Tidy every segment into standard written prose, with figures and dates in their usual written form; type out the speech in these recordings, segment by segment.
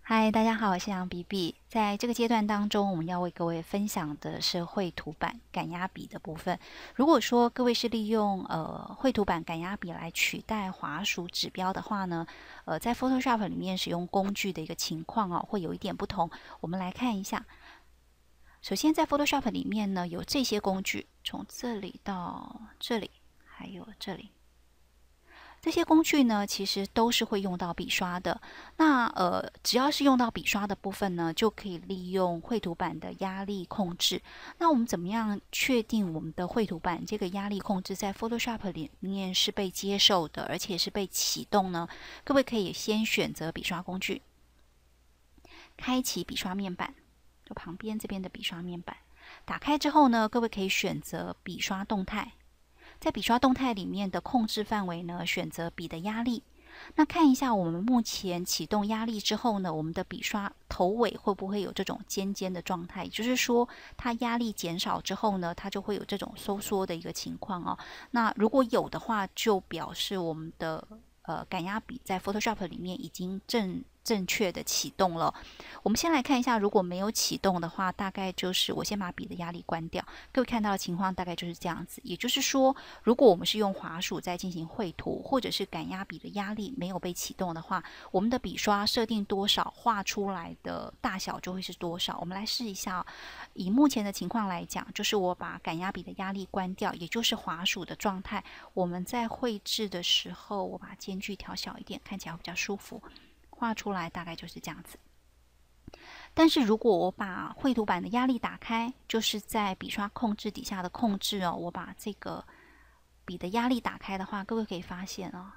嗨，大家好，我是杨比比。在这个阶段当中，我们要为各位分享的是绘图板赶压笔的部分。如果说各位是利用绘图板赶压笔来取代滑鼠指标的话呢，在 Photoshop 里面使用工具的一个情况哦，会有一点不同。我们来看一下。首先，在 Photoshop 里面呢，有这些工具，从这里到这里，还有这里。这些工具呢，其实都是会用到笔刷的。那只要是用到笔刷的部分呢，就可以利用绘图板的压力控制。那我们怎么样确定我们的绘图板这个压力控制在 Photoshop 里面是被接受的，而且是被启动呢？各位可以先选择笔刷工具，开启笔刷面板，就旁边这边的笔刷面板。打开之后呢，各位可以选择笔刷动态。在笔刷动态里面的控制范围呢，选择笔的压力。那看一下我们目前启动压力之后呢，我们的笔刷头尾会不会有这种尖尖的状态？也就是说，它压力减少之后呢，它就会有这种收缩的一个情况哦。那如果有的话，就表示我们的赶压笔在 Photoshop 里面已经正确的启动了。我们先来看一下，如果没有启动的话，大概就是我先把笔的压力关掉。各位看到的情况大概就是这样子。也就是说，如果我们是用滑鼠在进行绘图，或者是赶压笔的压力没有被启动的话，我们的笔刷设定多少，画出来的大小就会是多少。我们来试一下哦。以目前的情况来讲，就是我把赶压笔的压力关掉，也就是滑鼠的状态。我们在绘制的时候，我把间距调小一点，看起来会比较舒服。画出来大概就是这样子。但是如果我把绘图板的压力打开，就是在笔刷控制底下的控制哦，我把这个笔的压力打开的话，各位可以发现哦，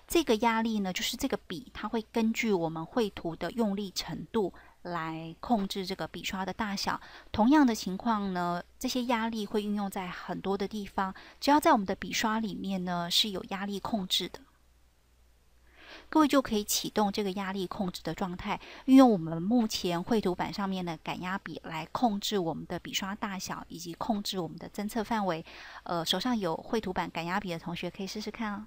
这个压力呢，就是这个笔它会根据我们绘图的用力程度来控制这个笔刷的大小。同样的情况呢，这些压力会运用在很多的地方，只要在我们的笔刷里面呢是有压力控制的。各位就可以启动这个压力控制的状态，运用我们目前绘图板上面的赶压笔来控制我们的笔刷大小，以及控制我们的侦测范围。手上有绘图板赶压笔的同学可以试试看哦。